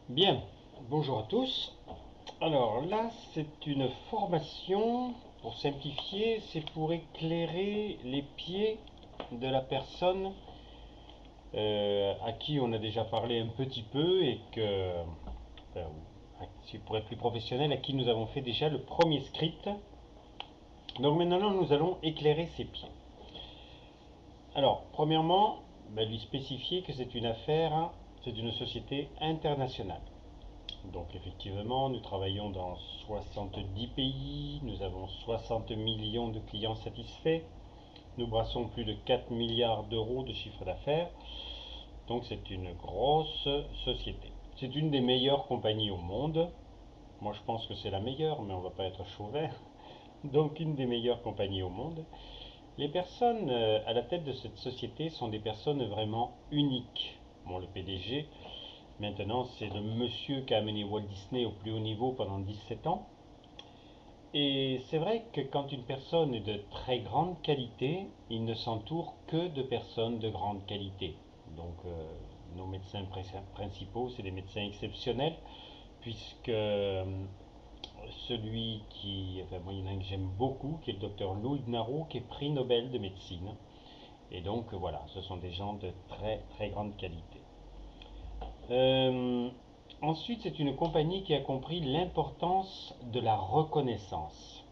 Bien, bonjour à tous. Alors là, c'est une formation, pour simplifier, c'est pour éclairer les pieds de la personne à qui on a déjà parlé un petit peu et que, enfin, si pour être plus professionnel, à qui nous avons fait déjà le premier script. Donc maintenant, nous allons éclairer ses pieds. Alors, premièrement, lui spécifier que c'est une affaire, c'est une société internationale. Donc effectivement, nous travaillons dans 70 pays, nous avons 60 millions de clients satisfaits, nous brassons plus de 4 milliards d'euros de chiffre d'affaires, donc c'est une grosse société. C'est une des meilleures compagnies au monde. Moi je pense que c'est la meilleure, mais on ne va pas être chauvin. Donc une des meilleures compagnies au monde. Les personnes à la tête de cette société sont des personnes vraiment uniques. Bon, le PDG, maintenant, c'est le monsieur qui a amené Walt Disney au plus haut niveau pendant 17 ans. Et c'est vrai que quand une personne est de très grande qualité, il ne s'entoure que de personnes de grande qualité. Donc nos médecins principaux, c'est des médecins exceptionnels, puisque celui qui, enfin moi il y en a un que j'aime beaucoup, qui est le docteur Lou Ignarro, qui est prix Nobel de médecine. Et donc voilà, ce sont des gens de très très grande qualité. Euh, Ensuite, c'est une compagnie qui a compris l'importance de la reconnaissance.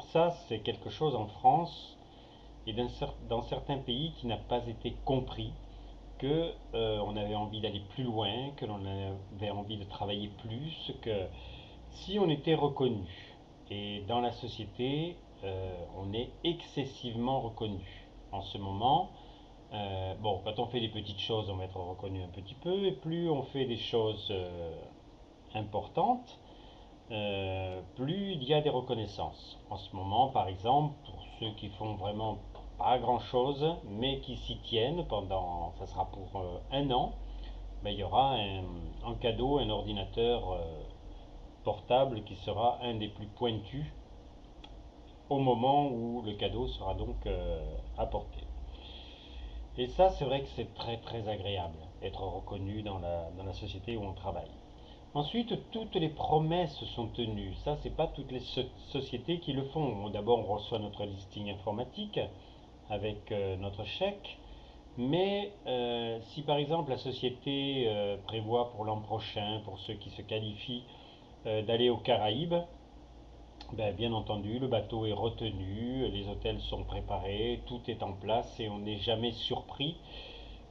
Ça, c'est quelque chose en France et dans certains pays qui n'a pas été compris, que on avait envie d'aller plus loin, que l'on avait envie de travailler plus, que si on était reconnu, et dans la société, on est excessivement reconnu. En ce moment, bon, quand on fait des petites choses, on va être reconnu un petit peu, et plus on fait des choses importantes, plus il y a des reconnaissances. En ce moment, par exemple, pour ceux qui font vraiment pas grand-chose, mais qui s'y tiennent pendant, ça sera pour un an, il y aura en cadeau un ordinateur portable qui sera un des plus pointus au moment où le cadeau sera donc apporté. Et ça, c'est vrai que c'est très très agréable, être reconnu dans la société où on travaille. Ensuite, toutes les promesses sont tenues. Ça, c'est pas toutes les sociétés qui le font. D'abord, on reçoit notre listing informatique avec notre chèque. Mais si par exemple la société prévoit pour l'an prochain, pour ceux qui se qualifient, d'aller aux Caraïbes, bien entendu, le bateau est retenu, les hôtels sont préparés, tout est en place et on n'est jamais surpris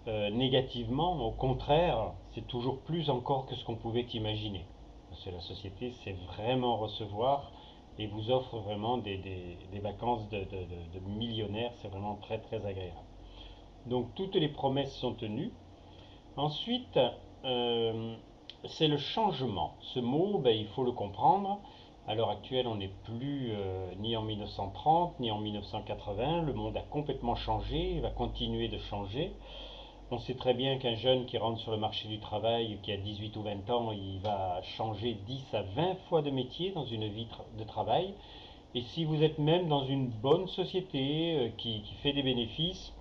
négativement. Au contraire, c'est toujours plus encore que ce qu'on pouvait imaginer. Parce que la société sait vraiment recevoir et vous offre vraiment des vacances de millionnaires. C'est vraiment très très agréable. Donc toutes les promesses sont tenues. Ensuite, euh, c'est le changement. Ce mot, il faut le comprendre. À l'heure actuelle, on n'est plus ni en 1930 ni en 1980. Le monde a complètement changé, il va continuer de changer. On sait très bien qu'un jeune qui rentre sur le marché du travail, qui a 18 ou 20 ans, il va changer 10 à 20 fois de métier dans une vie de travail. Et si vous êtes même dans une bonne société qui fait des bénéfices,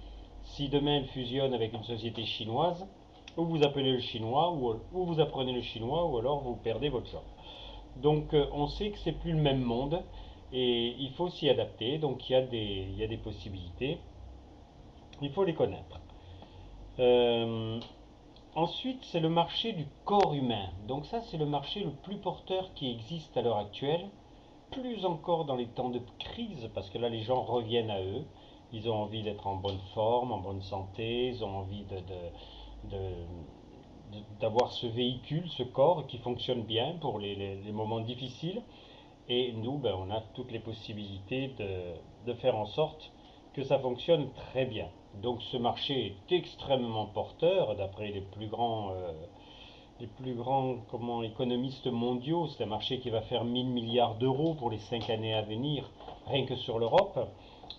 si demain elle fusionne avec une société chinoise, ou vous appelez le chinois, ou vous apprenez le chinois, ou alors vous perdez votre job. Donc on sait que c'est plus le même monde et il faut s'y adapter. Donc il y a des possibilités. Il faut les connaître. Euh, Ensuite, c'est le marché du corps humain. Donc ça, c'est le marché le plus porteur qui existe à l'heure actuelle. Plus encore dans les temps de crise, parce que là, les gens reviennent à eux. Ils ont envie d'être en bonne forme, en bonne santé. Ils ont envie d'avoir ce véhicule, ce corps qui fonctionne bien pour les moments difficiles. Et nous, on a toutes les possibilités de faire en sorte que ça fonctionne très bien. Donc ce marché est extrêmement porteur, d'après les plus grands économistes mondiaux. C'est un marché qui va faire 1000 milliards d'euros pour les 5 années à venir, rien que sur l'Europe.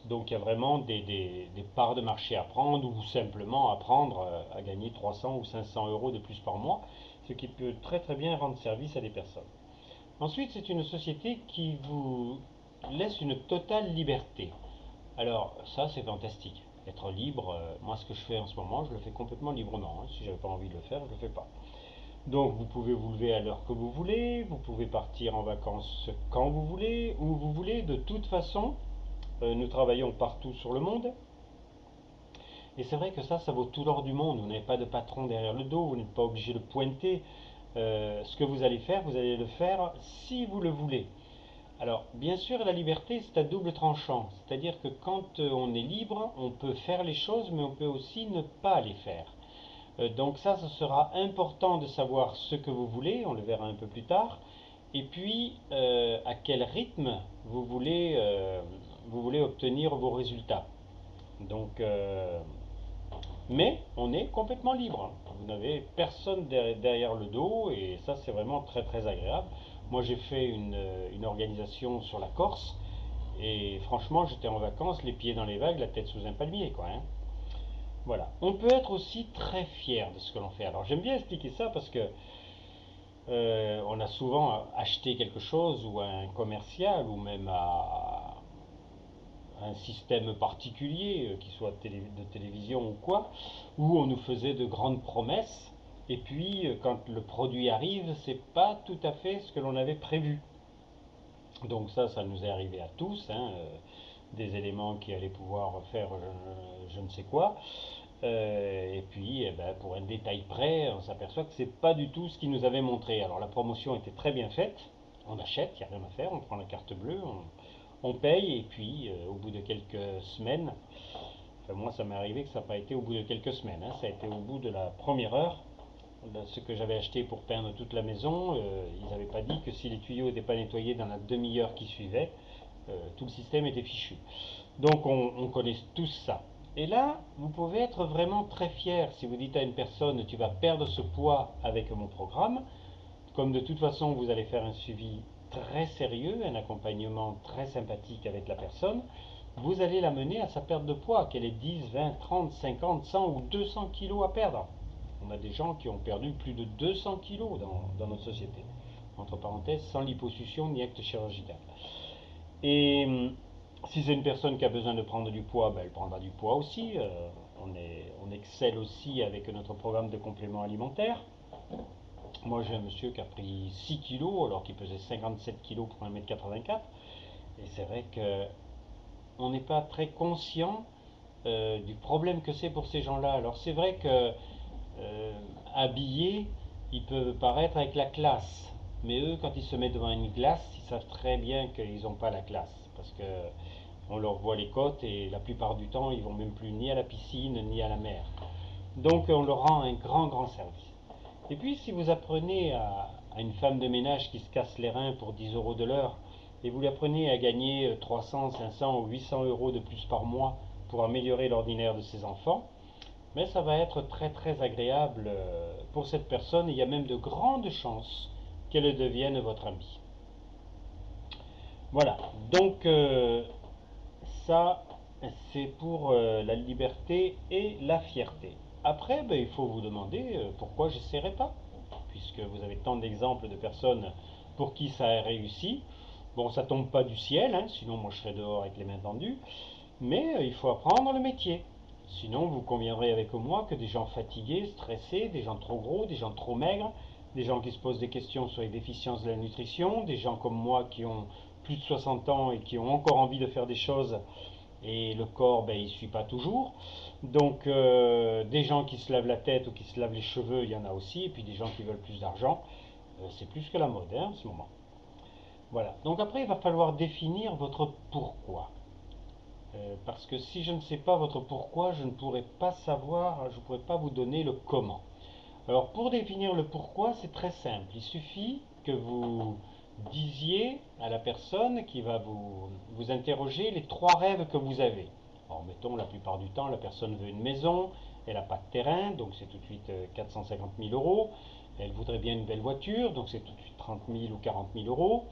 Donc il y a vraiment des parts de marché à prendre ou simplement apprendre à gagner 300 ou 500 euros de plus par mois, ce qui peut très très bien rendre service à des personnes. Ensuite, c'est une société qui vous laisse une totale liberté. Alors, ça, c'est fantastique. Être libre, moi, ce que je fais en ce moment, je le fais complètement librement. Si j'avais pas envie de le faire, je le fais pas. Donc vous pouvez vous lever à l'heure que vous voulez, vous pouvez partir en vacances quand vous voulez, où vous voulez. De toute façon, nous travaillons partout sur le monde. Et c'est vrai que ça vaut tout l'or du monde. Vous n'avez pas de patron derrière le dos, vous n'êtes pas obligé de pointer. Ce que vous allez le faire si vous le voulez. Alors, bien sûr, la liberté, c'est à double tranchant. C'est-à-dire que quand on est libre, on peut faire les choses, mais on peut aussi ne pas les faire. Donc ça, ce sera important de savoir ce que vous voulez, on le verra un peu plus tard, et puis à quel rythme vous voulez obtenir vos résultats. Donc, mais on est complètement libre. Vous n'avez personne derrière le dos et ça c'est vraiment très très agréable. Moi j'ai fait une organisation sur la Corse et franchement j'étais en vacances, les pieds dans les vagues, la tête sous un palmier quoi, hein. Voilà. On peut être aussi très fier de ce que l'on fait. Alors j'aime bien expliquer ça parce que on a souvent acheté quelque chose ou à un commercial ou même à un système particulier, qu'il soit de télévision ou quoi, où on nous faisait de grandes promesses, et puis quand le produit arrive, c'est pas tout à fait ce que l'on avait prévu. Donc ça nous est arrivé à tous, hein, des éléments qui allaient pouvoir faire je ne sais quoi, et puis eh ben, pour un détail près, on s'aperçoit que c'est pas du tout ce qu'ils nous avaient montré. Alors la promotion était très bien faite, on achète, il n'y a rien à faire, on prend la carte bleue, on paye et puis au bout de quelques semaines, enfin moi ça m'est arrivé que ça n'a pas été au bout de quelques semaines, hein, ça a été au bout de la première heure. Ce que j'avais acheté pour peindre toute la maison, ils n'avaient pas dit que si les tuyaux n'étaient pas nettoyés dans la demi-heure qui suivait, tout le système était fichu. Donc on connaît tous ça. Et là, vous pouvez être vraiment très fier si vous dites à une personne tu vas perdre ce poids avec mon programme, comme de toute façon vous allez faire un suivi très sérieux, un accompagnement très sympathique avec la personne, vous allez la mener à sa perte de poids, qu'elle ait 10, 20, 30, 50, 100 ou 200 kilos à perdre. On a des gens qui ont perdu plus de 200 kilos dans notre société. Entre parenthèses, sans liposuction ni acte chirurgical. Et si c'est une personne qui a besoin de prendre du poids, ben, elle prendra du poids aussi. On excelle aussi avec notre programme de compléments alimentaires. Moi, j'ai un monsieur qui a pris 6 kilos alors qu'il pesait 57 kilos pour 1,84 m. Et c'est vrai qu'on n'est pas très conscient du problème que c'est pour ces gens-là. Alors c'est vrai que habillés, ils peuvent paraître avec la classe. Mais eux, quand ils se mettent devant une glace, ils savent très bien qu'ils n'ont pas la classe. Parce que on leur voit les côtes et la plupart du temps, ils vont même plus ni à la piscine ni à la mer. Donc on leur rend un grand, grand service. Et puis si vous apprenez à une femme de ménage qui se casse les reins pour 10 euros de l'heure, et vous l'apprenez à gagner 300, 500 ou 800 euros de plus par mois pour améliorer l'ordinaire de ses enfants, mais ça va être très très agréable pour cette personne et il y a même de grandes chances qu'elle devienne votre amie. Voilà, donc ça c'est pour la liberté et la fierté. Après, ben, il faut vous demander pourquoi je n'essaierai pas, puisque vous avez tant d'exemples de personnes pour qui ça a réussi. Bon, ça tombe pas du ciel, hein, sinon moi je serais dehors avec les mains tendues, mais il faut apprendre le métier. Sinon, vous conviendrez avec moi que des gens fatigués, stressés, des gens trop gros, des gens trop maigres, des gens qui se posent des questions sur les déficiences de la nutrition, des gens comme moi qui ont plus de 60 ans et qui ont encore envie de faire des choses et le corps, ben, il ne suit pas toujours. Donc, des gens qui se lavent la tête ou qui se lavent les cheveux, il y en a aussi, et puis des gens qui veulent plus d'argent. C'est plus que la mode hein, en ce moment. Voilà. Donc après, il va falloir définir votre pourquoi. Parce que si je ne sais pas votre pourquoi, je ne pourrai pas savoir, je ne pourrai pas vous donner le comment. Alors pour définir le pourquoi, c'est très simple. Il suffit que vous disiez à la personne qui va vous interroger les trois rêves que vous avez. Alors mettons, la plupart du temps, la personne veut une maison, elle n'a pas de terrain, donc c'est tout de suite 450 000 euros. Elle voudrait bien une belle voiture, donc c'est tout de suite 30 000 ou 40 000 euros.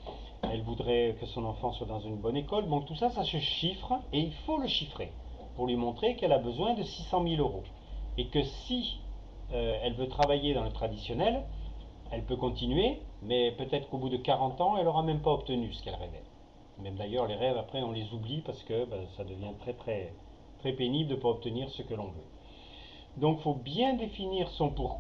Elle voudrait que son enfant soit dans une bonne école. Donc tout ça, ça se chiffre et il faut le chiffrer pour lui montrer qu'elle a besoin de 600 000 euros. Et que si elle veut travailler dans le traditionnel, elle peut continuer, mais peut-être qu'au bout de 40 ans, elle n'aura même pas obtenu ce qu'elle rêvait. Même d'ailleurs, les rêves, après, on les oublie parce que ben, ça devient très, très, très pénible de ne pas obtenir ce que l'on veut. Donc, il faut bien définir son pourquoi.